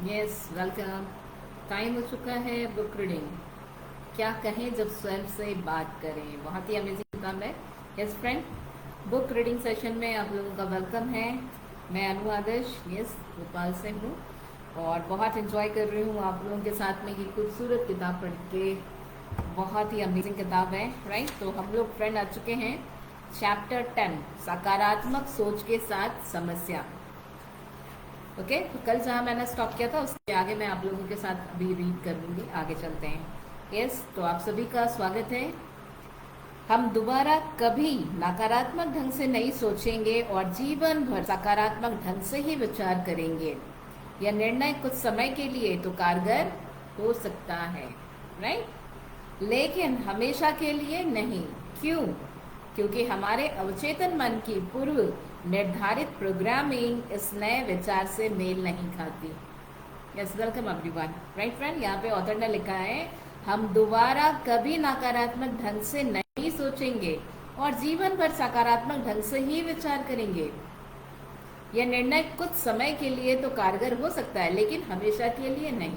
Yes, welcome. Time हो चुका है बुक रीडिंग। क्या कहें जब स्वयं से बात करें, बहुत ही अमेजिंग काम है। Yes friend, book reading session में आप लोगों का वेलकम है। मैं अनु आदर्श, यस, भोपाल से हूँ और बहुत इंजॉय कर रही हूँ आप लोगों के साथ में ये खूबसूरत किताब पढ़ के। बहुत ही अमेजिंग किताब है, राइट। तो हम लोग फ्रेंड आ चुके हैं चैप्टर 10, सकारात्मक सोच के साथ समस्या। ओके, तो कल जहाँ मैंने स्टॉप किया था उसके आगे मैं आप लोगों के साथ अभी रीड कर लूँगी। आगे चलते हैं। यस, तो आप सभी का स्वागत है। हम दोबारा कभी नकारात्मक ढंग से नहीं सोचेंगे और जीवन भर सकारात्मक ढंग से ही विचार करेंगे। यह निर्णय कुछ समय के लिए तो कारगर हो सकता है, राइट, लेकिन हमेशा के लिए नहीं। क्यों? क्योंकि हमारे अवचेतन मन की पूर्व निर्धारित प्रोग्रामिंग इस नए विचार से मेल नहीं खाती। Yes, welcome everyone. Right friend, यहाँ पे ऑथर ने लिखा है हम दोबारा कभी नकारात्मक ढंग से नहीं सोचेंगे और जीवन भर सकारात्मक ढंग से ही विचार करेंगे। यह निर्णय कुछ समय के लिए तो कारगर हो सकता है लेकिन हमेशा के लिए नहीं।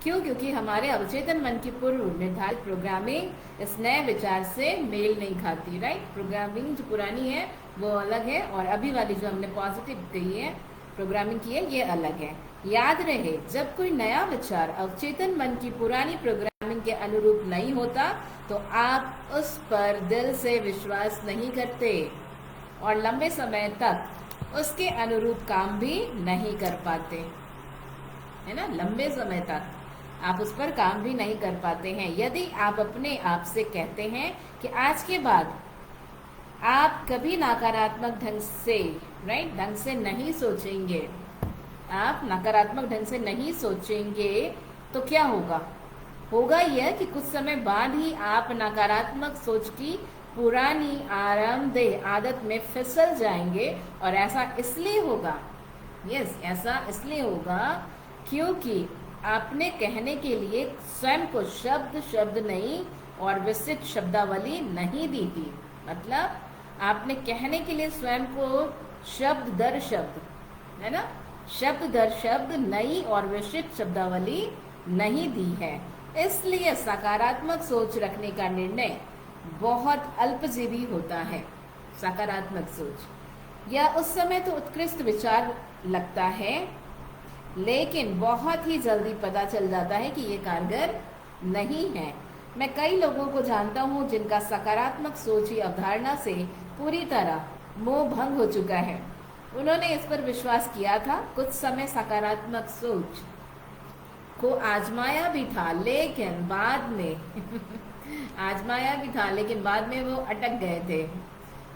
क्यों? क्योंकि हमारे अवचेतन मन की पूर्व निर्धारित प्रोग्रामिंग इस नए विचार से मेल नहीं खाती, राइट। प्रोग्रामिंग जो पुरानी है वो अलग है और अभी वाली जो हमने पॉजिटिव कही है, प्रोग्रामिंग की है, ये अलग है। याद रहे, जब कोई नया विचार अवचेतन मन की पुरानी प्रोग्रामिंग के अनुरूप नहीं होता तो आप उस पर दिल से विश्वास नहीं करते और लंबे समय तक उसके अनुरूप काम भी नहीं कर पाते, है ना। लंबे समय तक आप उस पर काम भी नहीं कर पाते हैं। यदि आप अपने आप से कहते हैं कि आज के बाद आप कभी नकारात्मक ढंग से, राइट, ढंग से नहीं सोचेंगे, आप नकारात्मक ढंग से नहीं सोचेंगे, तो क्या होगा? होगा यह कि कुछ समय बाद ही आप नकारात्मक सोच की पुरानी आरामदेह आदत में फिसल जाएंगे। और ऐसा इसलिए होगा, यस, ऐसा इसलिए होगा क्योंकि आपने कहने के लिए स्वयं को शब्द शब्द नहीं और विस्तृत शब्दावली नहीं दी थी। मतलब आपने कहने के लिए स्वयं को शब्द दर शब्द, है ना, शब्द दर शब्द नई और विस्तृत शब्दावली नहीं दी है। इसलिए सकारात्मक सोच रखने का निर्णय बहुत अल्पजीवी होता है। सकारात्मक सोच या उस समय तो उत्कृष्ट विचार लगता है लेकिन बहुत ही जल्दी पता चल जाता है कि ये कारगर नहीं है। मैं कई लोगों को जानता हूँ जिनका सकारात्मक सोच की अवधारणा से पूरी तरह मोह भंग हो चुका है। उन्होंने इस पर विश्वास किया था, कुछ समय सकारात्मक सोच को आजमाया भी था लेकिन बाद में आजमाया भी था लेकिन बाद में वो अटक गए थे।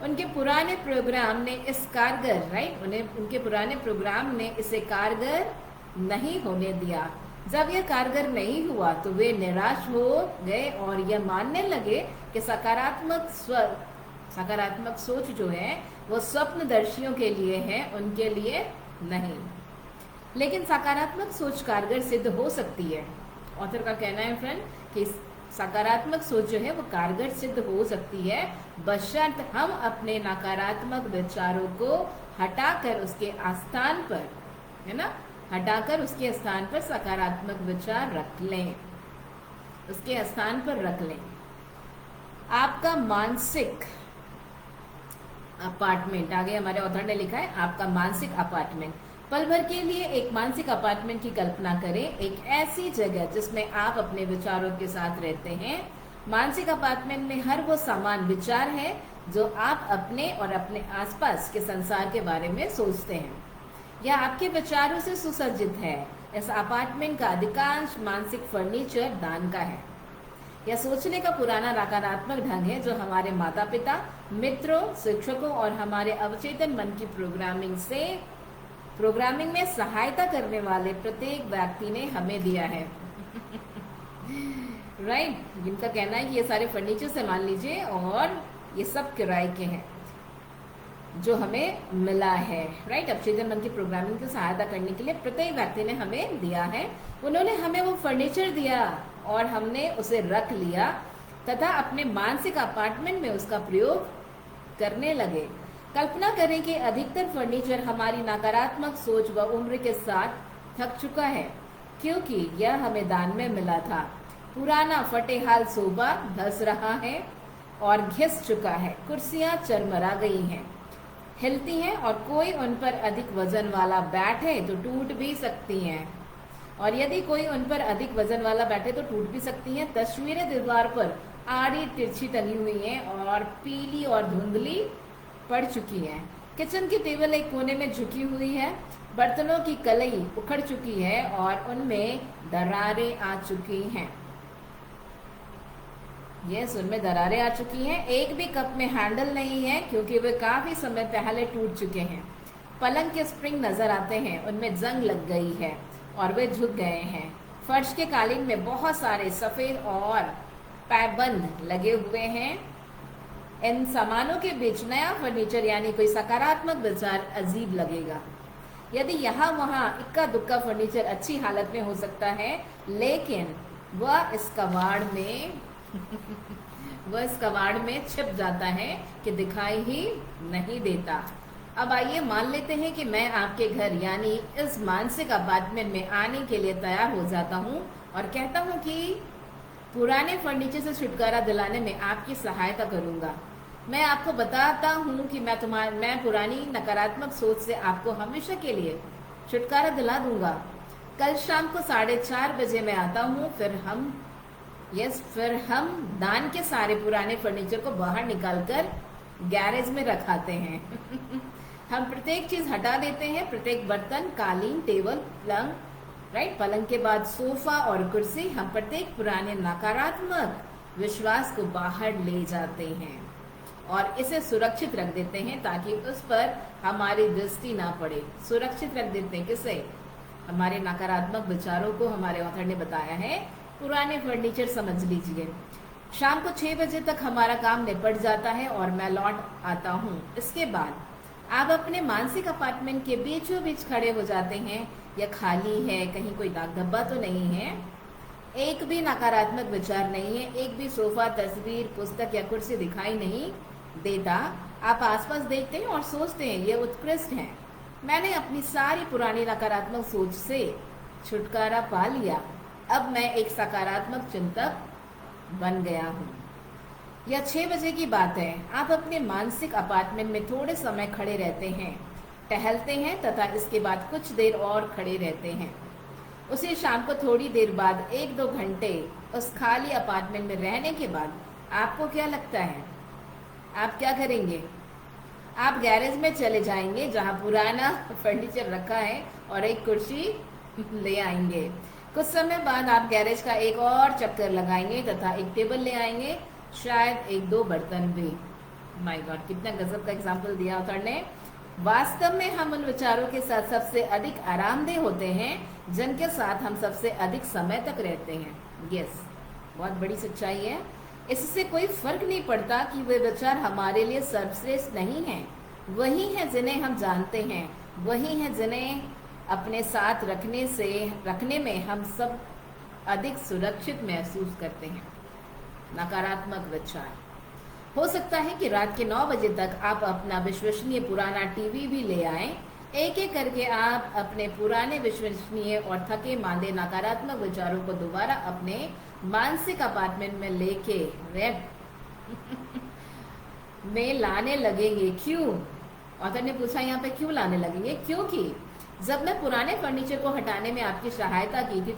उनके पुराने प्रोग्राम ने इस कारगर, राइट, उनके पुराने प्रोग्राम ने इसे कारगर नहीं होने दिया। जब यह कारगर नहीं हुआ तो वे निराश हो गए और यह मानने लगे कि सकारात्मक सोच जो है वो स्वप्नदर्शियों के लिए है, उनके लिए नहीं। लेकिन सकारात्मक सोच कारगर सिद्ध हो सकती है। ऑथर का कहना है फ्रेंड कि सकारात्मक सोच जो है वो कारगर सिद्ध हो सकती है बशर्ते हम अपने नकारात्मक विचारों को हटाकर उसके स्थान पर, है ना, हटाकर उसके स्थान पर सकारात्मक विचार रख लें, उसके स्थान पर रख लें। आपका मानसिक अपार्टमेंट, आगे हमारे ऑथर ने लिखा है आपका मानसिक अपार्टमेंट। पल भर के लिए एक मानसिक अपार्टमेंट की कल्पना करें, एक ऐसी जगह जिसमें आप अपने विचारों के साथ रहते हैं। मानसिक अपार्टमेंट में हर वो सामान विचार है जो आप अपने और अपने आसपास के संसार के बारे में सोचते हैं या आपके विचारों से सुसज्जित है। इस अपार्टमेंट का अधिकांश मानसिक फर्नीचर दान का है। यह सोचने का पुराना नकारात्मक ढंग है जो हमारे माता पिता, मित्रों, शिक्षकों और हमारे अवचेतन मन की प्रोग्रामिंग में सहायता करने वाले प्रत्येक व्यक्ति ने हमें दिया है। राइट, जिनका कहना है कि ये सारे फर्नीचर से मान लीजिए और ये सब किराए के हैं जो हमें मिला है, राइट। अवचेतन मन की प्रोग्रामिंग की सहायता करने के लिए प्रत्येक व्यक्ति ने हमें दिया है। उन्होंने हमें वो फर्नीचर दिया और हमने उसे रख लिया तथा अपने मानसिक अपार्टमेंट में उसका प्रयोग करने लगे। कल्पना करें कि अधिकतर फर्नीचर हमारी नकारात्मक सोच व उम्र के साथ थक चुका है क्योंकि यह हमें दान में मिला था। पुराना फटेहाल सोफा धस रहा है और घिस चुका है। कुर्सियां चरमरा गई हैं, हिलती हैं और कोई उन पर अधिक वजन वाला बैठे तो टूट भी सकती हैं। और यदि कोई उन पर अधिक वजन वाला बैठे तो टूट भी सकती हैं। तस्वीरें दीवार पर आड़ी तिरछी टंगी हुई हैं और पीली और धुंधली पड़ चुकी हैं। किचन की टेबल एक कोने में झुकी हुई है। बर्तनों की कलई उखड़ चुकी है और उनमें दरारें आ चुकी हैं। यस, उनमें दरारें आ चुकी हैं। एक भी कप में हैंडल नहीं है क्योंकि वे काफी समय पहले टूट चुके हैं। पलंग के स्प्रिंग नजर आते हैं, उनमें जंग लग गई है और वे झुक गए हैं। फर्श के कालीन में बहुत सारे सफेद और पैबंद लगे हुए हैं। इन सामानों के बीच नया फर्नीचर यानी कोई सकारात्मक विचार अजीब लगेगा। यदि यहाँ वहाँ इक्का दुक्का फर्नीचर अच्छी हालत में हो सकता है, लेकिन वह इस कबाड़ में छिप जाता है कि दिखाई ही नहीं देता। अब आइए मान लेते हैं कि मैं आपके घर यानी इस मानसिक अपार्टमेंट में आने के लिए तैयार हो जाता हूँ और कहता हूँ कि पुराने फर्नीचर से छुटकारा दिलाने में आपकी सहायता करूंगा। मैं आपको बताता हूँ कि मैं पुरानी नकारात्मक सोच से आपको हमेशा के लिए छुटकारा दिला दूंगा। कल शाम को 4:30 बजे मैं आता हूँ। फिर हम दान के सारे पुराने फर्नीचर को बाहर निकालकर गैरेज में रखाते हैं। हम प्रत्येक चीज हटा देते हैं, प्रत्येक बर्तन, कालीन, टेबल, पलंग के बाद सोफा और कुर्सी। हम प्रत्येक पुराने नकारात्मक विश्वास को बाहर ले जाते हैं और इसे सुरक्षित रख देते हैं ताकि उस पर हमारी दृष्टि ना पड़े। सुरक्षित रख देते हैं किसे? हमारे नकारात्मक विचारों को। हमारे ऑथर ने बताया है पुराने फर्नीचर। समझ लीजिए, शाम को 6 बजे तक हमारा काम निपट जाता है और मैं लौट आता हूँ। इसके बाद आप अपने मानसिक अपार्टमेंट के बीचों बीच खड़े हो जाते हैं। यह खाली है, कहीं कोई दाग धब्बा तो नहीं है, एक भी नकारात्मक विचार नहीं है, एक भी सोफा, तस्वीर, पुस्तक या कुर्सी दिखाई नहीं देता। आप आसपास देखते हैं और सोचते हैं ये उत्कृष्ट है। मैंने अपनी सारी पुरानी नकारात्मक सोच से छुटकारा पा लिया। अब मैं एक सकारात्मक चिंतक बन गया हूँ। यह 6 बजे की बात है। आप अपने मानसिक अपार्टमेंट में थोड़े समय खड़े रहते हैं, टहलते हैं तथा इसके बाद कुछ देर और खड़े रहते हैं। उसी शाम को थोड़ी देर बाद 1-2 घंटे उस खाली अपार्टमेंट में रहने के बाद आपको क्या लगता है आप क्या करेंगे? आप गैरेज में चले जाएंगे जहां पुराना फर्नीचर रखा है और एक कुर्सी ले आएंगे। कुछ समय बाद आप गैरेज का एक और चक्कर लगाएंगे तथा एक टेबल ले आएंगे, शायद 1-2 बर्तन भी। माय गॉड, कितना गजब का एग्जाम्पल दिया ऑथर ने। वास्तव में हम उन विचारों के साथ सबसे अधिक आरामदेह होते हैं जिनके साथ हम सबसे अधिक समय तक रहते हैं। यस, बहुत बड़ी सच्चाई है। इससे कोई फर्क नहीं पड़ता कि वे विचार हमारे लिए सर्वश्रेष्ठ नहीं हैं। वही हैं जिन्हें हम जानते हैं, वही हैं जिन्हें अपने साथ रखने में हम सब अधिक सुरक्षित महसूस करते हैं। नकारात्मक विचार। हो सकता है कि रात के 9 बजे तक आप अपना विश्वसनीय पुराना टीवी भी ले आएं। एक एक करके आप अपने पुराने विश्वसनीय और थके मांदे नकारात्मक विचारों को दोबारा अपने मानसिक अपार्टमेंट में लेके में लाने लगेंगे। क्यों? ऑथर ने पूछा यहाँ पे क्यों लाने लगेंगे? क्योंकि जब मैं पुराने फर्नीचर को हटाने में आपकी सहायता की थी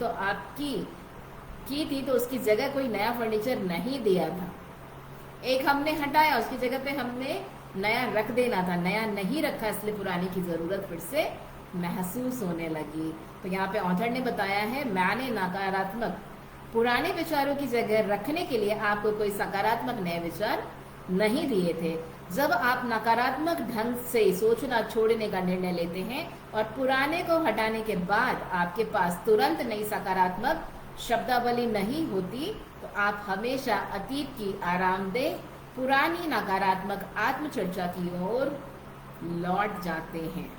तो उसकी जगह कोई नया फर्नीचर नहीं दिया था। एक हमने हटाया, उसकी जगह पे हमने नया रख देना था, नया नहीं रखा, इसलिए पुरानी की जरूरत फिर से महसूस होने लगी। तो यहाँ पे ऑथर ने बताया है मैंने नकारात्मक पुराने विचारों की जगह रखने के लिए आपको कोई सकारात्मक नए विचार नहीं दिए थे। जब आप नकारात्मक ढंग से सोचना छोड़ने का निर्णय लेते हैं और पुराने को हटाने के बाद आपके पास तुरंत नई सकारात्मक शब्दावली नहीं होती, तो आप हमेशा अतीत की आरामदेह पुरानी नकारात्मक आत्मचर्चा की ओर लौट जाते हैं।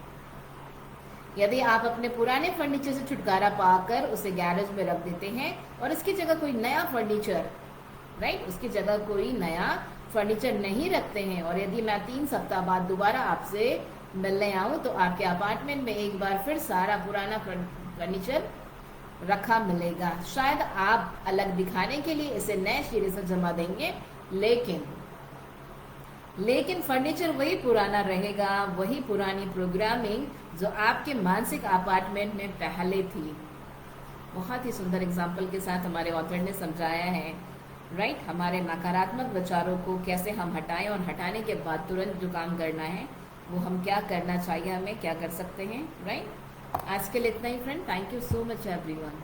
यदि आप अपने पुराने फर्नीचर से छुटकारा पाकर उसे गैरेज में रख देते हैं और उसकी जगह कोई नया फर्नीचर नहीं रखते हैं, और यदि मैं 3 सप्ताह बाद दोबारा आपसे मिलने आऊं तो आपके अपार्टमेंट में एक बार फिर सारा पुराना फर्नीचर रखा मिलेगा। शायद आप अलग दिखाने के लिए इसे नए सिरे से जमा देंगे, लेकिन फर्नीचर वही पुराना रहेगा, वही पुरानी प्रोग्रामिंग जो आपके मानसिक अपार्टमेंट में पहले थी। बहुत ही सुंदर एग्जाम्पल के साथ हमारे ऑथर ने समझाया है, राइट। हमारे नकारात्मक विचारों को कैसे हम हटाएं और हटाने के बाद तुरंत जो काम करना है वो हम क्या करना चाहिए, हमें क्या कर सकते हैं, राइट। आज के लिए इतना ही friend. Thank you so much everyone.